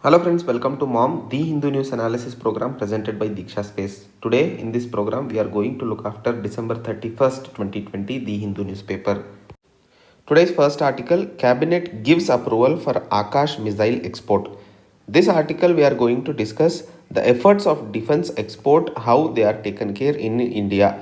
Hello friends, welcome to MOM, the Hindu News Analysis program presented by Deeksha Space. Today in this program we are going to look after December 31st, 2020, the Hindu newspaper. Today's first article, Cabinet gives approval for Akash missile export. This article we are going to discuss the efforts of defense export, how they are taken care in India.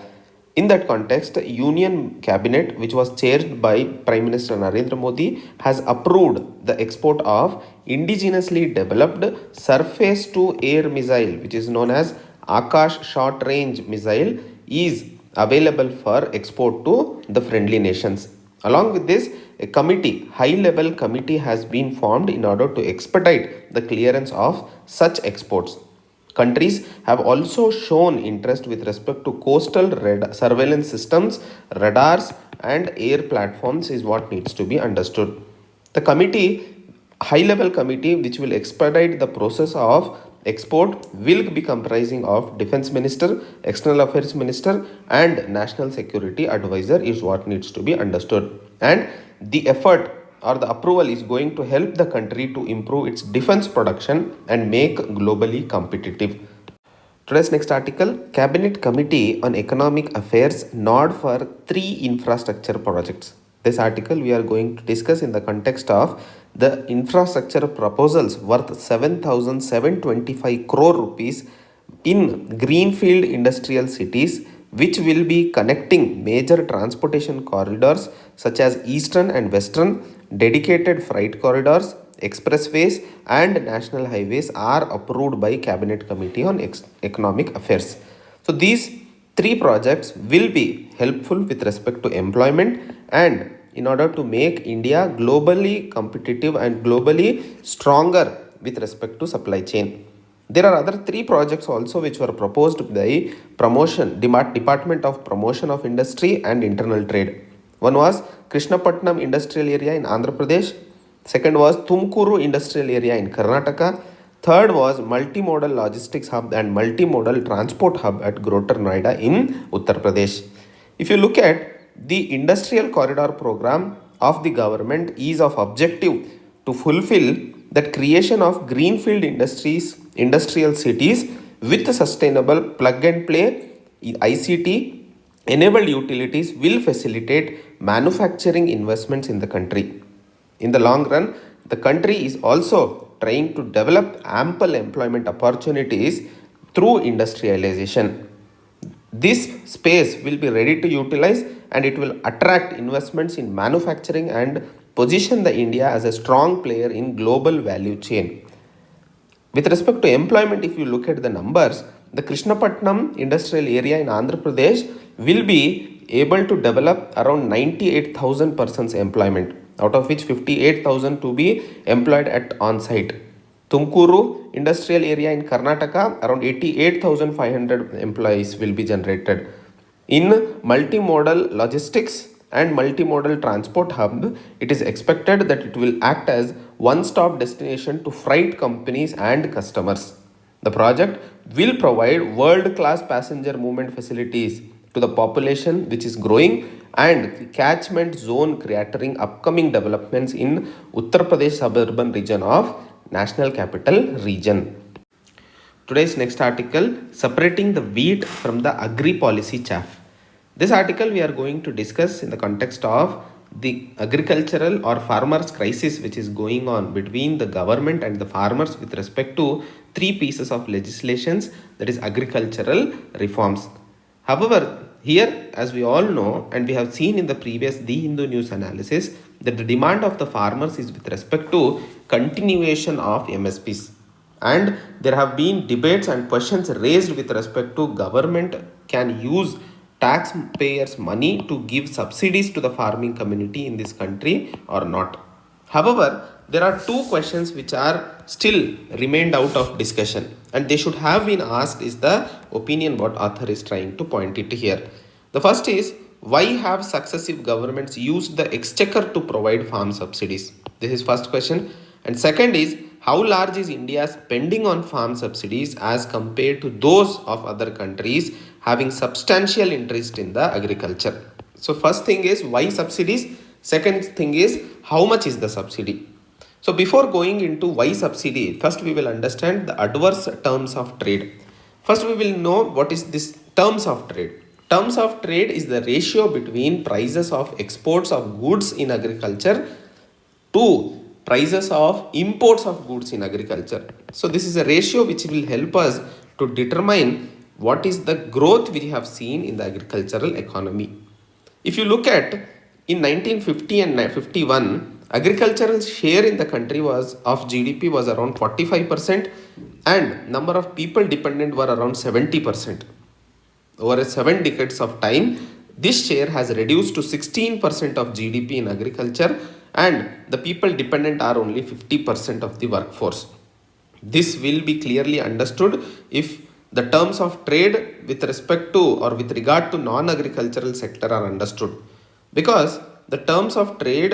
In that context, Union Cabinet, which was chaired by Prime Minister Narendra Modi, has approved the export of indigenously developed surface-to-air missile, which is known as Akash short-range missile, is available for export to the friendly nations. Along with this, a committee, high-level committee has been formed in order to expedite the clearance of such exports. Countries have also shown interest with respect to coastal surveillance systems, radars, and air platforms is what needs to be understood. The committee, high-level committee, which will expedite the process of export, will be comprising of Defense Minister, External Affairs Minister, and National Security Advisor is what needs to be understood. And the effort or the approval is going to help the country to improve its defense production and make globally competitive. Today's next article, Cabinet Committee on Economic Affairs nod for 3 infrastructure projects. This article we are going to discuss in the context of the infrastructure proposals worth 7,725 crore rupees in greenfield industrial cities, which will be connecting major transportation corridors such as eastern and western, dedicated freight corridors, expressways, and national highways are approved by Cabinet Committee on Economic Affairs. So these 3 projects will be helpful with respect to employment and in order to make India globally competitive and globally stronger with respect to supply chain. There are other 3 projects also which were proposed by Department of Promotion of Industry and Internal Trade. One was Krishnapatnam Industrial Area in Andhra Pradesh. Second was Tumkuru Industrial Area in Karnataka. Third was Multimodal Logistics Hub and Multimodal Transport Hub at Greater Noida in Uttar Pradesh. If you look at the Industrial Corridor Program of the government is of objective to fulfill that creation of greenfield industrial cities with sustainable plug-and-play ICT enabled utilities will facilitate manufacturing investments in the country. In the long run, the country is also trying to develop ample employment opportunities through industrialization. This space will be ready to utilize and it will attract investments in manufacturing and position the India as a strong player in global value chain. With respect to employment, if you look at the numbers, the Krishnapatnam industrial area in Andhra Pradesh will be able to develop around 98,000 persons employment, out of which 58,000 to be employed at on-site. Tumkuru industrial area in Karnataka, around 88,500 employees will be generated. In multimodal logistics and multimodal transport hub, it is expected that it will act as one-stop destination to freight companies and customers. The project will provide world-class passenger movement facilities to the population which is growing and catchment zone creating upcoming developments in Uttar Pradesh suburban region of National Capital Region. Today's next article, Separating the Wheat from the Agri Policy Chaff. This article we are going to discuss in the context of the agricultural or farmers crisis which is going on between the government and the farmers with respect to 3 pieces of legislations, that is agricultural reforms. However, here as we all know and we have seen in the previous The Hindu News analysis that the demand of the farmers is with respect to continuation of MSPs. And there have been debates and questions raised with respect to government can use taxpayers' money to give subsidies to the farming community in this country or not. However, there are 2 questions which are still remained out of discussion and they should have been asked is the opinion what author is trying to point it here. The first is, why have successive governments used the exchequer to provide farm subsidies? This is first question. And second is, how large is India's spending on farm subsidies as compared to those of other countries having substantial interest in the agriculture? So first thing is, why subsidies? Second thing is, how much is the subsidy? So before going into why subsidy, first we will understand the adverse terms of trade. First we will know what is this terms of trade. Terms of trade is the ratio between prices of exports of goods in agriculture to prices of imports of goods in agriculture. So this is a ratio which will help us to determine what is the growth we have seen in the agricultural economy. If you look at in 1950 and 51, agricultural share in the country was of GDP was around 45% and number of people dependent were around 70%. Over 7 decades of time, this share has reduced to 16% of GDP in agriculture and the people dependent are only 50% of the workforce. This will be clearly understood if the terms of trade with respect to or with regard to non-agricultural sector are understood. Because the terms of trade,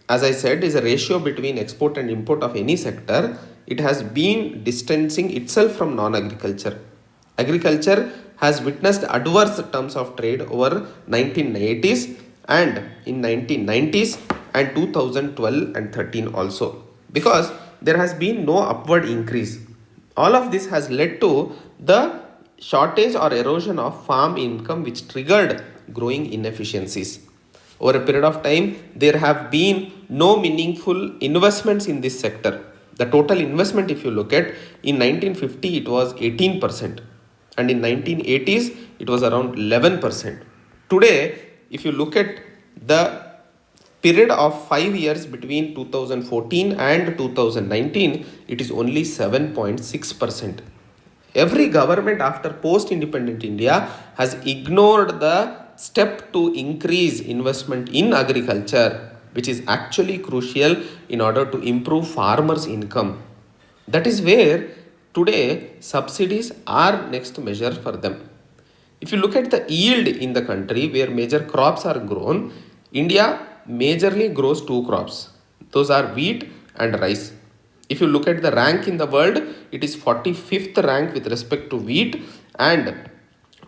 as I said, is a ratio between export and import of any sector. It has been distancing itself from non-agriculture. Agriculture has witnessed adverse terms of trade over 1980s and in 1990s and 2012 and 13 also, because there has been no upward increase. All of this has led to the shortage or erosion of farm income, which triggered growing inefficiencies. Over a period of time, there have been no meaningful investments in this sector. The total investment, if you look at, in 1950 it was 18% and in 1980s it was around 11%. Today, if you look at the period of 5 years between 2014 and 2019, it is only 7.6%. Every government after post-independent India has ignored the step to increase investment in agriculture, which is actually crucial in order to improve farmers' income. That is where today subsidies are next measure for them. If you look at the yield in the country where major crops are grown, India majorly grows two crops. Those are wheat and rice. If you look at the rank in the world, it is 45th rank with respect to wheat and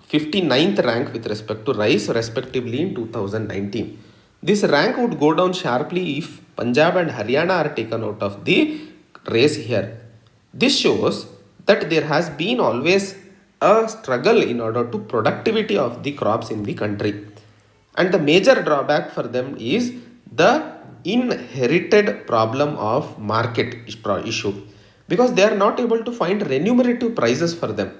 59th rank with respect to rice respectively in 2019. This rank would go down sharply if Punjab and Haryana are taken out of the race here. This shows that there has been always a struggle in order to productivity of the crops in the country. And the major drawback for them is the inherited problem of market issue, because they are not able to find remunerative prices for them.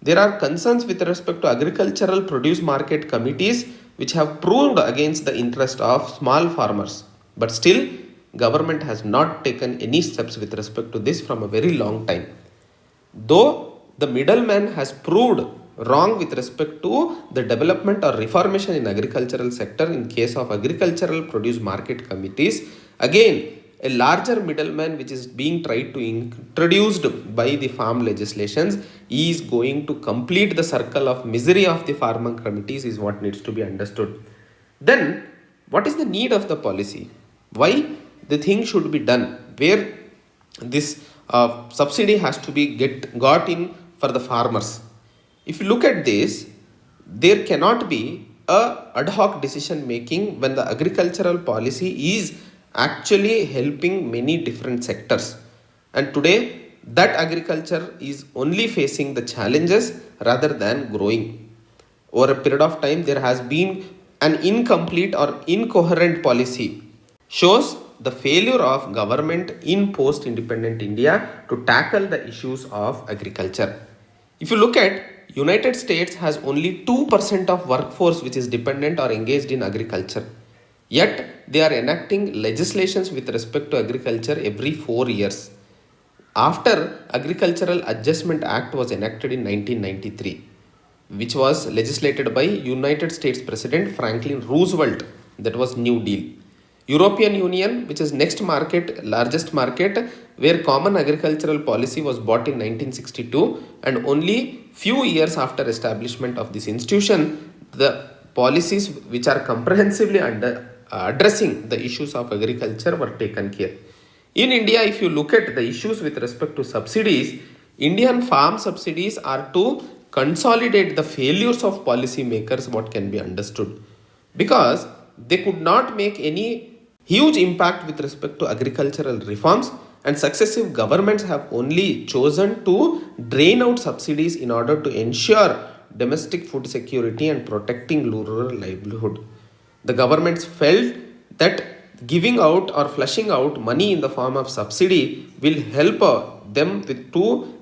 There are concerns with respect to agricultural produce market committees which have proved against the interest of small farmers. But still, government has not taken any steps with respect to this from a very long time. Though the middleman has proved wrong with respect to the development or reformation in agricultural sector in case of agricultural produce market committees, again a larger middleman which is being tried to introduced by the farm legislations is going to complete the circle of misery of the farmer committees is what needs to be understood. Then what is the need of the policy? Why the thing should be done? Where this subsidy has to be got in for the farmers? If you look at this, there cannot be a ad hoc decision making when the agricultural policy is actually helping many different sectors. And today, that agriculture is only facing the challenges rather than growing. Over a period of time, there has been an incomplete or incoherent policy. Shows the failure of government in post-independent India to tackle the issues of agriculture. If you look at United States has only 2% of workforce which is dependent or engaged in agriculture. Yet they are enacting legislations with respect to agriculture every 4 years. After Agricultural Adjustment Act was enacted in 1993, which was legislated by United States President Franklin Roosevelt, that was New Deal. European Union, which is next market, largest market, where common agricultural policy was bought in 1962, and only few years after establishment of this institution, the policies which are comprehensively addressing the issues of agriculture were taken care. In India, if you look at the issues with respect to subsidies, Indian farm subsidies are to consolidate the failures of policy makers, what can be understood, because they could not make any huge impact with respect to agricultural reforms, and successive governments have only chosen to drain out subsidies in order to ensure domestic food security and protecting rural livelihood. The governments felt that giving out or flushing out money in the form of subsidy will help them to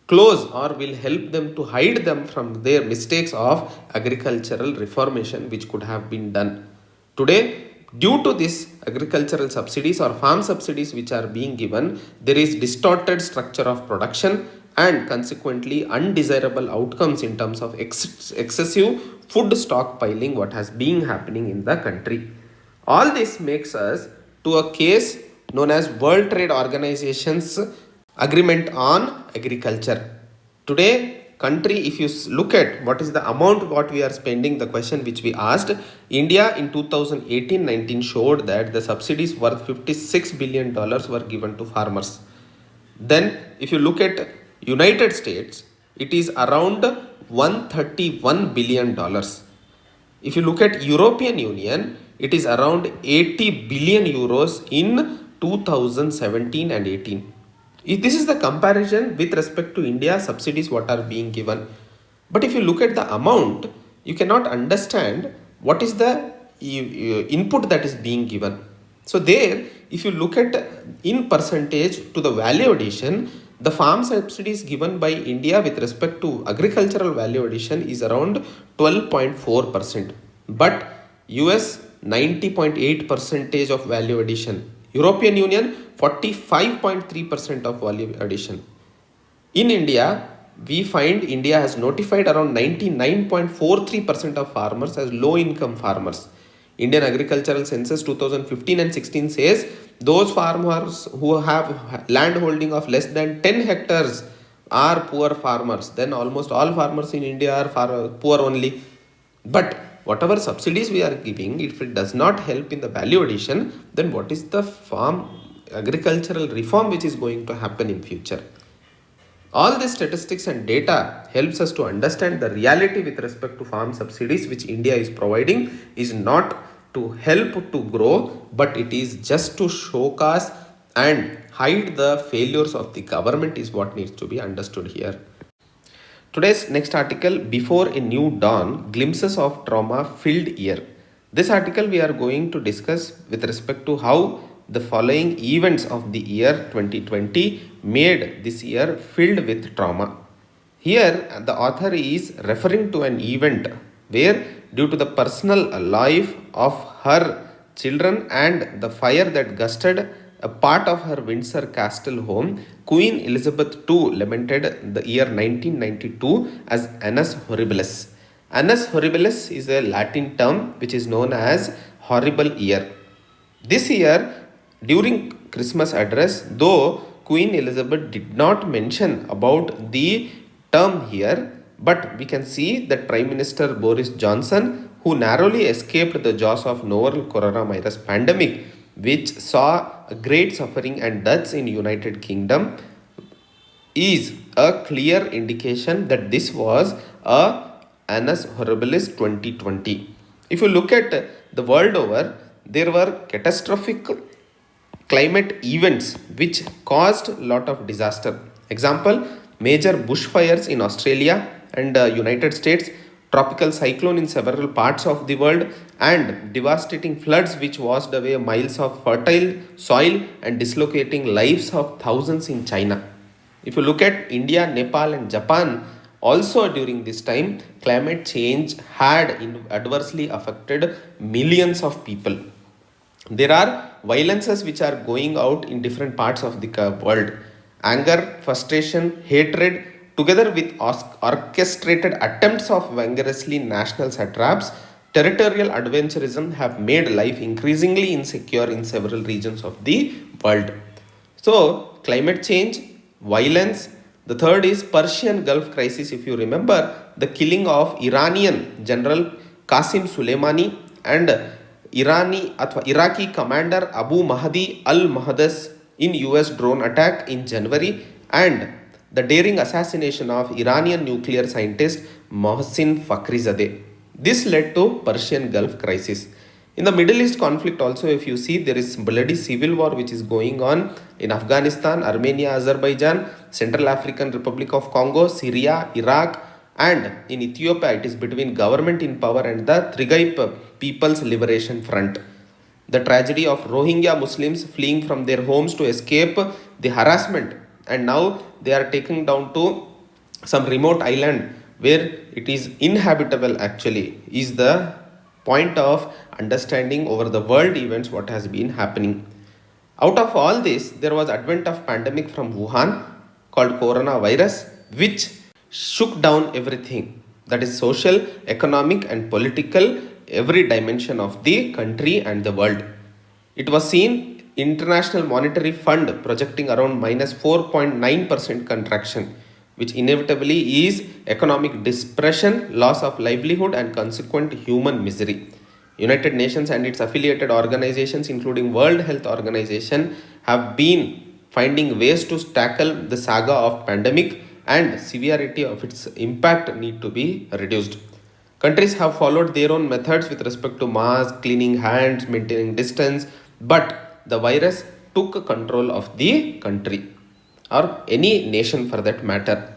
close or will help them to hide them from their mistakes of agricultural reformation which could have been done. Today, due to this agricultural subsidies or farm subsidies which are being given, there is distorted structure of production and consequently undesirable outcomes in terms of excessive food stockpiling what has been happening in the country. All this makes us to a case known as World Trade Organization's agreement on agriculture. Today, country, if you look at what is the amount what we are spending, the question which we asked, India in 2018-19 showed that the subsidies worth $56 billion were given to farmers. Then, if you look at United States, it is around $131 billion. If you look at European Union, it is around 80 billion euros in 2017 and 18. This is the comparison with respect to India subsidies what are being given. But if you look at the amount, you cannot understand what is the input that is being given. So there, if you look at in percentage to the value addition, the farm subsidies given by India with respect to agricultural value addition is around 12.4%. But US 90.8% of value addition. European Union 45.3% of value addition. In India, we find India has notified around 99.43% of farmers as low income farmers. Indian Agricultural Census 2015 and 16 says those farmers who have land holding of less than 10 hectares are poor farmers. Then almost all farmers in India are poor only. But whatever subsidies we are giving, if it does not help in the value addition, then what is the farm agricultural reform which is going to happen in future? All these statistics and data helps us to understand the reality with respect to farm subsidies which India is providing is not to help to grow, but it is just to showcase and hide the failures of the government is what needs to be understood here. Today's next article, Before a New Dawn, Glimpses of Trauma-Filled Year. This article we are going to discuss with respect to how the following events of the year 2020 made this year filled with trauma. Here the author is referring to an event where due to the personal life of her children and the fire that gusted a part of her Windsor Castle home, Queen Elizabeth II lamented the year 1992 as Annus Horribilis. Annus Horribilis is a Latin term which is known as horrible year. This year, during Christmas address, though Queen Elizabeth did not mention about the term here, but we can see that Prime Minister Boris Johnson, who narrowly escaped the jaws of novel coronavirus pandemic, which saw a great suffering and deaths in United Kingdom, is a clear indication that this was a Annus Horribilis 2020. If you look at the world over, there were catastrophic climate events which caused a lot of disaster. Example, major bushfires in Australia and United States, tropical cyclone in several parts of the world, and devastating floods which washed away miles of fertile soil and dislocating lives of thousands in China. If you look at India, Nepal and Japan, also during this time, climate change had adversely affected millions of people. There are violences which are going out in different parts of the world. Anger, frustration, hatred, together with orchestrated attempts of vigorously national satraps, territorial adventurism have made life increasingly insecure in several regions of the world. So, climate change, violence. The third is Persian Gulf crisis. If you remember, the killing of Iranian General Qasim Soleimani and Iraqi commander Abu Mahdi al-Muhandis in US drone attack in January, and the daring assassination of Iranian nuclear scientist Mohsen Fakhrizadeh. This led to Persian Gulf crisis. In the Middle East conflict also, if you see, there is bloody civil war which is going on in Afghanistan, Armenia, Azerbaijan, Central African Republic of Congo, Syria, Iraq, and in Ethiopia it is between government in power and the Tigray People's Liberation Front. The tragedy of Rohingya Muslims fleeing from their homes to escape the harassment, and now they are taken down to some remote island where it is inhabitable actually, is the point of understanding over the world events what has been happening. Out of all this, there was advent of pandemic from Wuhan called coronavirus, which shook down everything, that is social, economic and political, every dimension of the country and the world. It was seen International Monetary Fund projecting around minus 4.9% contraction, which inevitably is economic depression, loss of livelihood and consequent human misery. United Nations and its affiliated organizations, including World Health Organization, have been finding ways to tackle the saga of pandemic, and severity of its impact need to be reduced. Countries have followed their own methods with respect to mask, cleaning hands, maintaining distance, but the virus took control of the country or any nation for that matter.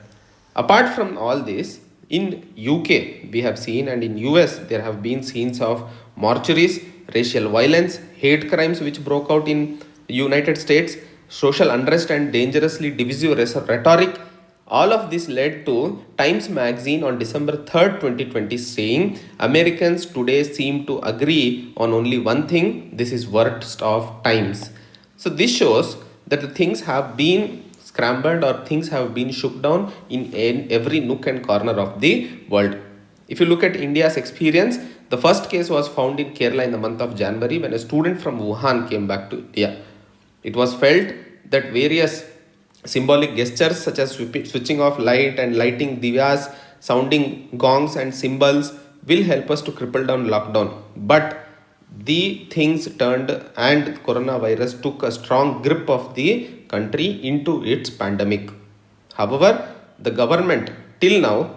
Apart from all this, in UK we have seen, and in US there have been scenes of mortuaries, racial violence, hate crimes which broke out in United States, social unrest and dangerously divisive rhetoric. All of this led to Times magazine on December 3rd, 2020 saying Americans today seem to agree on only one thing, this is worst of times. So this shows that the things have been scrambled or things have been shook down in every nook and corner of the world. If you look at India's experience, the first case was found in Kerala in the month of January when a student from Wuhan came back to India. It was felt that various symbolic gestures such as switching off light and lighting divyas, sounding gongs and cymbals will help us to cripple down lockdown. But the things turned and coronavirus took a strong grip of the country into its pandemic. However, the government till now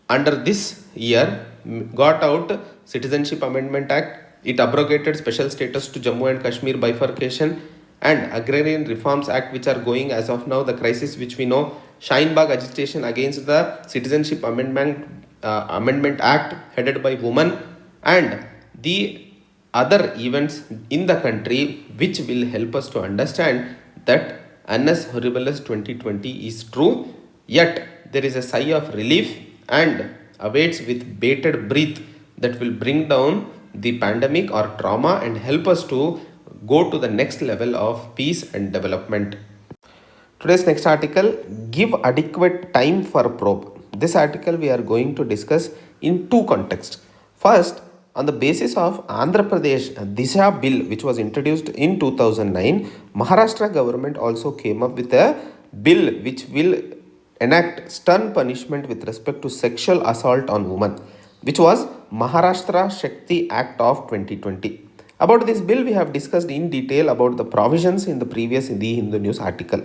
under this year got out Citizenship Amendment Act. It abrogated special status to Jammu and Kashmir bifurcation and Agrarian Reforms Act, which are going as of now, the crisis which we know, Shine Bagh agitation against the Citizenship Amendment Act headed by women, and the other events in the country which will help us to understand that annus horribilis 2020 is true, yet there is a sigh of relief and awaits with bated breath that will bring down the pandemic or trauma and help us to go to the next level of peace and development. Today's next article, give adequate time for probe. This article we are going to discuss in two contexts. First, on the basis of Andhra Pradesh Disha bill which was introduced in 2009, Maharashtra government also came up with a bill which will enact stern punishment with respect to sexual assault on women, which was Maharashtra Shakti Act of 2020. About this bill, we have discussed in detail about the provisions in the previous The Hindu News article.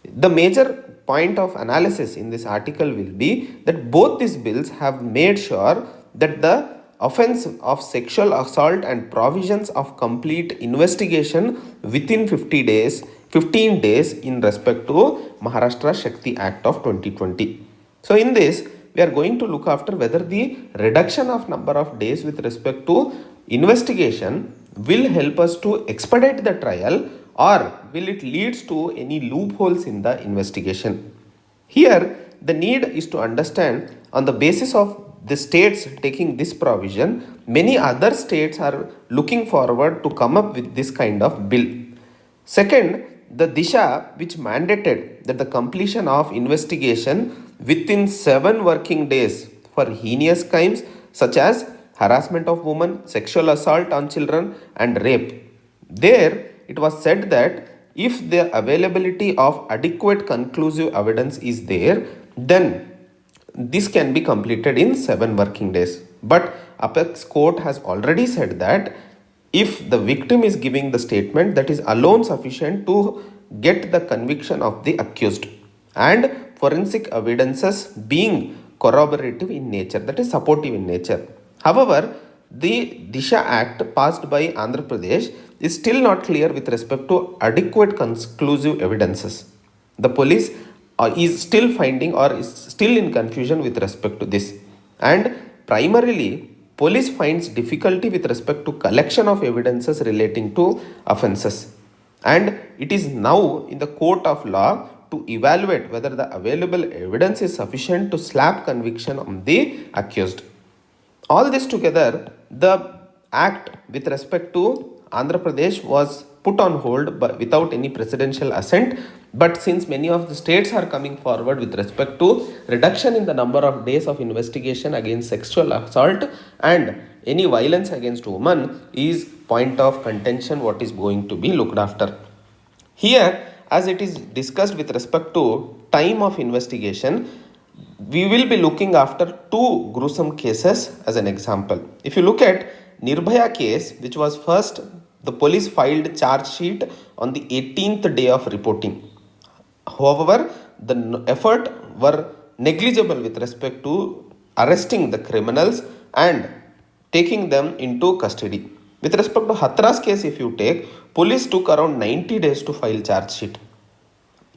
The major point of analysis in this article will be that both these bills have made sure that the offense of sexual assault and provisions of complete investigation within 15 days in respect to Maharashtra Shakti Act of 2020. So in this, we are going to look after whether the reduction of number of days with respect to investigation will help us to expedite the trial, or will it leads to any loopholes in the investigation. Here, the need is to understand on the basis of the states taking this provision, many other states are looking forward to come up with this kind of bill. Second, the Disha which mandated that the completion of investigation within 7 working days for heinous crimes such as harassment of women, sexual assault on children and rape. There it was said that if the availability of adequate conclusive evidence is there, then this can be completed in 7 working days. But Apex Court has already said that if the victim is giving the statement, that is alone sufficient to get the conviction of the accused, and forensic evidences being corroborative in nature, that is supportive in nature. However, the Disha Act passed by Andhra Pradesh is still not clear with respect to adequate conclusive evidences. The police is still finding or is still in confusion with respect to this. And primarily, police finds difficulty with respect to collection of evidences relating to offences. And it is now in the court of law to evaluate whether the available evidence is sufficient to slap conviction on the accused. All this together, the act with respect to Andhra Pradesh was put on hold but without any presidential assent. But since many of the states are coming forward with respect to reduction in the number of days of investigation against sexual assault and any violence against women is point of contention what is going to be looked after. Here, as it is discussed with respect to time of investigation, we will be looking after two gruesome cases as an example. If you look at Nirbhaya case, which was first, the police filed charge sheet on the 18th day of reporting. However, the effort were negligible with respect to arresting the criminals and taking them into custody. With respect to Hathras case, if you take, police took around 90 days to file charge sheet.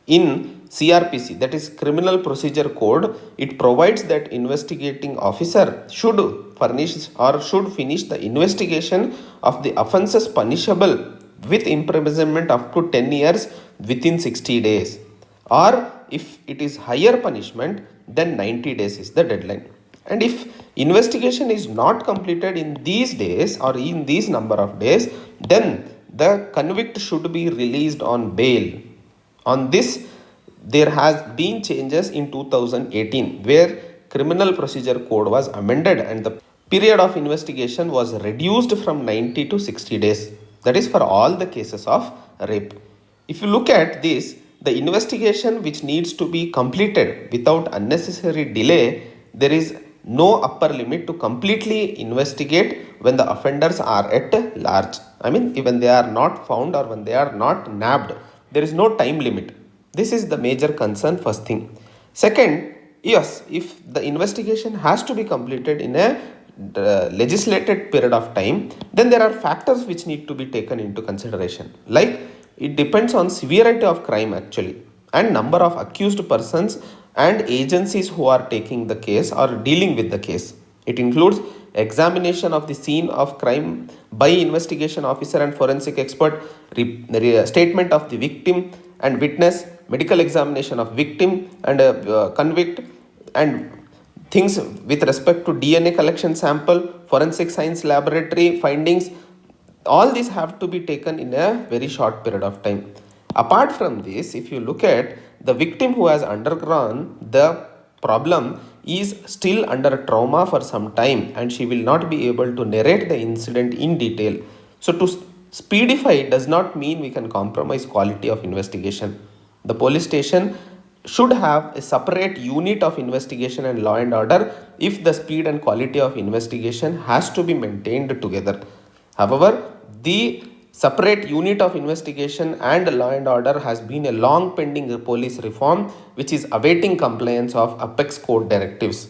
In CRPC, that is Criminal Procedure Code, it provides that investigating officer should furnish or should finish the investigation of the offences punishable with imprisonment up to 10 years within 60 days. Or if it is higher punishment, then 90 days is the deadline. And if investigation is not completed in these days or in these number of days, then the convict should be released on bail. On this, there has been changes in 2018 where Criminal Procedure Code was amended and the period of investigation was reduced from 90 to 60 days. That is for all the cases of rape. If you look at this, the investigation which needs to be completed without unnecessary delay, there is no upper limit to completely investigate when the offenders are at large. I mean, when they are not found or when they are not nabbed, there is no time limit. This is the major concern, first thing. Second, yes, if the investigation has to be completed in a legislated period of time, then there are factors which need to be taken into consideration. Like, it depends on severity of crime actually and number of accused persons and agencies who are taking the case or dealing with the case. It includes examination of the scene of crime by investigation officer and forensic expert, statement of the victim and witness, medical examination of victim and convict, and things with respect to DNA collection sample, forensic science laboratory findings. All these have to be taken in a very short period of time. Apart from this, if you look at the victim who has undergone the problem is still under trauma for some time and she will not be able to narrate the incident in detail. So to speedify does not mean we can compromise quality of investigation. The police station should have a separate unit of investigation and law and order if the speed and quality of investigation has to be maintained together. However, the separate unit of investigation and law and order has been a long pending police reform which is awaiting compliance of Apex Code directives.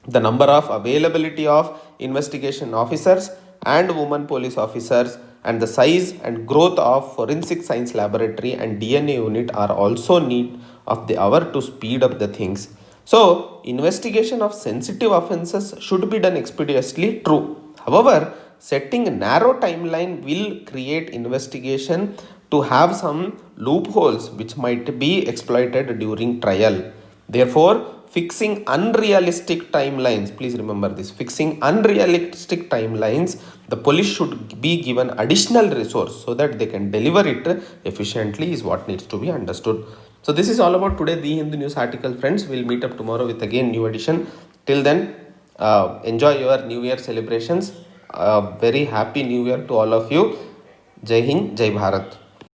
The number of availability of investigation officers and women police officers and the size and growth of forensic science laboratory and DNA unit are also need of the hour to speed up the things. So, investigation of sensitive offences should be done expeditiously, true. However, setting a narrow timeline will create investigation to have some loopholes which might be exploited during trial. Therefore, fixing unrealistic timelines, please remember this, fixing unrealistic timelines, the police should be given additional resource so that they can deliver it efficiently is what needs to be understood. So this is all about today The Hindu News article, friends. We'll meet up tomorrow with again new edition. Till then, enjoy your New Year celebrations. Very happy New Year to all of you. Jai Hind, Jai Bharat.